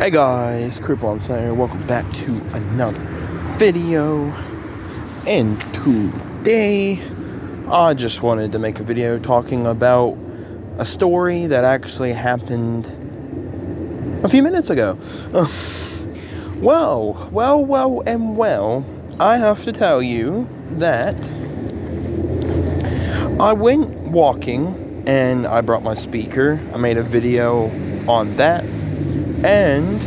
Hey guys, Cripple Slayer, welcome back to another video. And today, I just wanted to make a video talking about a story that actually happened a few minutes ago. Well, I have to tell you that I went walking and I brought my speaker. I made a video on that. And,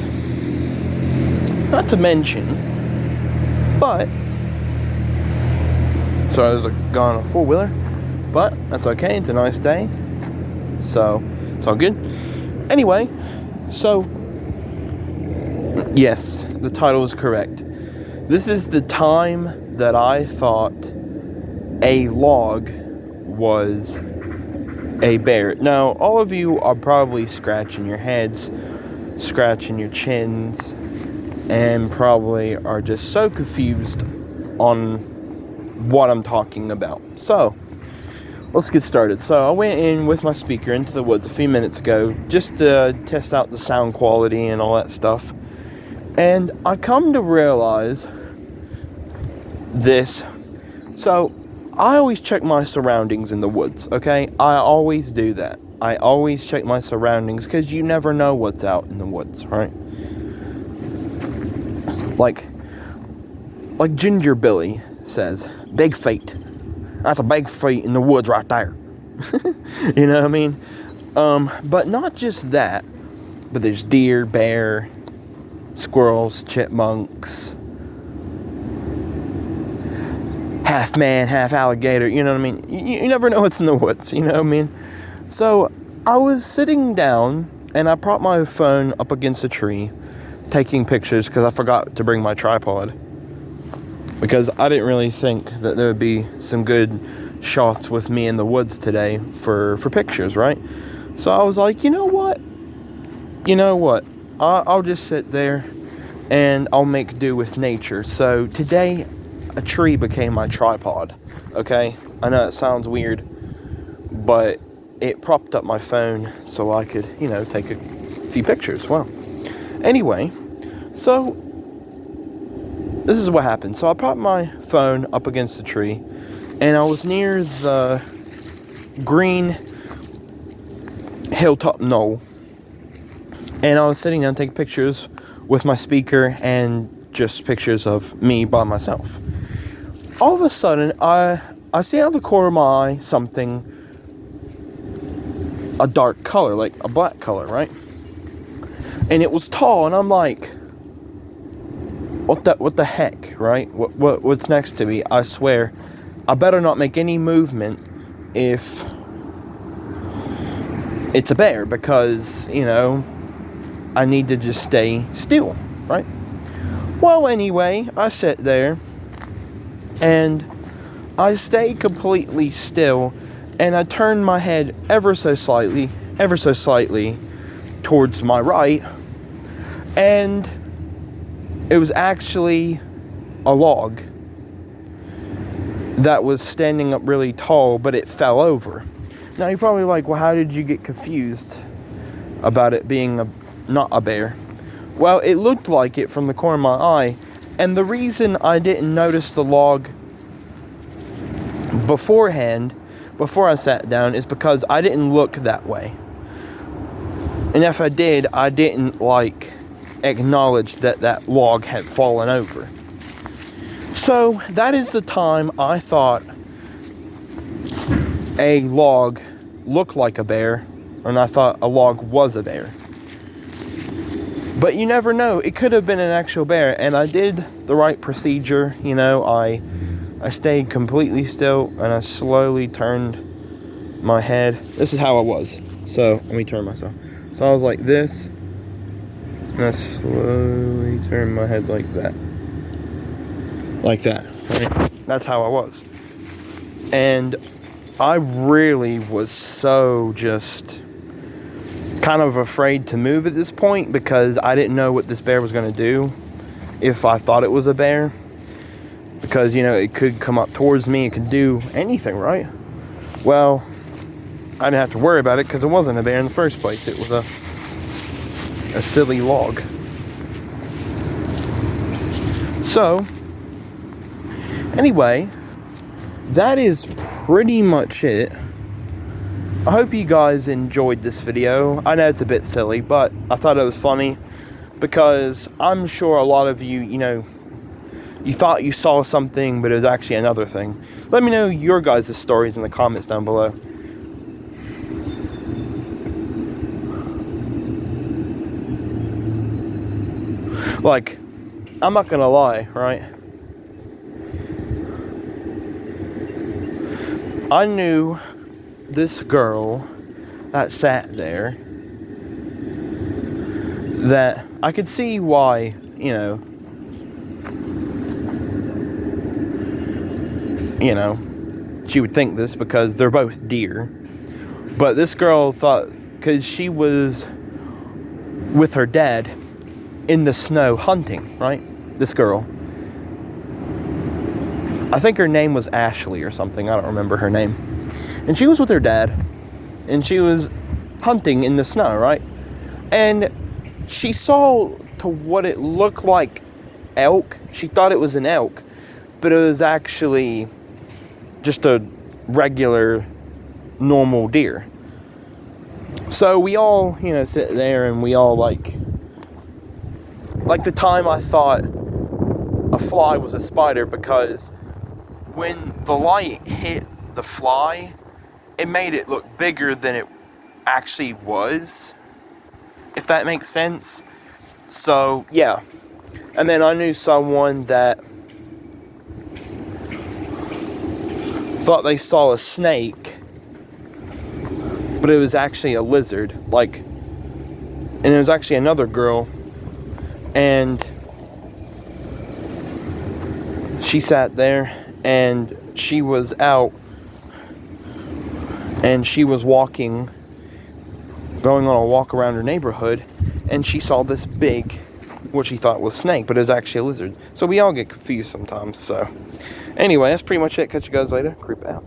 not to mention, so I was gone a four-wheeler, but that's okay, it's a nice day, so it's all good. Anyway, so, yes, the title is correct. This is the time that I thought a log was a bear. Now, all of you are probably scratching your heads, scratching your chins, and probably are just so confused on what I'm talking about. So, let's get started. So, I went in with my speaker into the woods a few minutes ago just to test out the sound quality and all that stuff. And I come to realize this. So, I always check my surroundings in the woods, okay? I always do that. I always check my surroundings because you never know what's out in the woods, right? Like Ginger Billy says, big feet. That's a big feet in the woods right there. You know what I mean? But not just that, but there's deer, bear, squirrels, chipmunks, half man, half alligator, you know what I mean? You never know what's in the woods, you know what I mean? So, I was sitting down, and I propped my phone up against a tree, taking pictures, because I forgot to bring my tripod. Because I didn't really think that there would be some good shots with me in the woods today for pictures, right? So, I was like, you know what? I'll just sit there, and I'll make do with nature. So, today, a tree became my tripod, okay? I know it sounds weird, but it propped up my phone so I could, take a few pictures. Well, anyway, so this is what happened. So I propped my phone up against the tree, and I was near the green hilltop knoll, and I was sitting down taking pictures with my speaker and just pictures of me by myself. All of a sudden, I see out of the corner of my eye something, a dark color, like a black color, right? And it was tall, and I'm like, what the heck, right? What's next to me? I swear, I better not make any movement if it's a bear, because, I need to just stay still, right? Well, anyway, I sit there, and I stay completely still, and I turned my head ever so slightly towards my right, and it was actually a log that was standing up really tall, but it fell over. Now you're probably like, well, how did you get confused about it being not a bear? Well, it looked like it from the corner of my eye, and the reason I didn't notice the log beforehand, before I sat down, is because I didn't look that way. And if I did, I didn't, acknowledge that log had fallen over. So, that is the time I thought a log looked like a bear, and I thought a log was a bear. But you never know, it could have been an actual bear, and I did the right procedure, I stayed completely still, and I slowly turned my head. This is how I was. So, let me turn myself. So, I was like this, and I slowly turned my head like that. Like that, right? That's how I was. And I really was so just kind of afraid to move at this point, because I didn't know what this bear was going to do if I thought it was a bear. Because, it could come up towards me, it could do anything, right? Well, I didn't have to worry about it because it wasn't a bear in the first place. It was a silly log. So, anyway, that is pretty much it. I hope you guys enjoyed this video. I know it's a bit silly, but I thought it was funny because I'm sure a lot of you, you thought you saw something, but it was actually another thing. Let me know your guys' stories in the comments down below. Like, I'm not gonna lie, right? I knew this girl that sat there that I could see why, she would think this because they're both deer. But this girl thought, because she was with her dad in the snow hunting, right? This girl. I think her name was Ashley or something. I don't remember her name. And she was with her dad. And she was hunting in the snow, right? And she saw to what it looked like elk. She thought it was an elk. But it was actually just a regular, normal deer. So we all, sit there and we all like the time I thought a fly was a spider, because when the light hit the fly, it made it look bigger than it actually was, if that makes sense. So, yeah. And then I knew someone that thought they saw a snake, but it was actually a lizard, and it was actually another girl, and she sat there, and she was out, and she was walking, going on a walk around her neighborhood, and she saw this big, what she thought was snake, but it was actually a lizard. So we all get confused sometimes. So anyway, that's pretty much it. Catch you guys later. Creep out.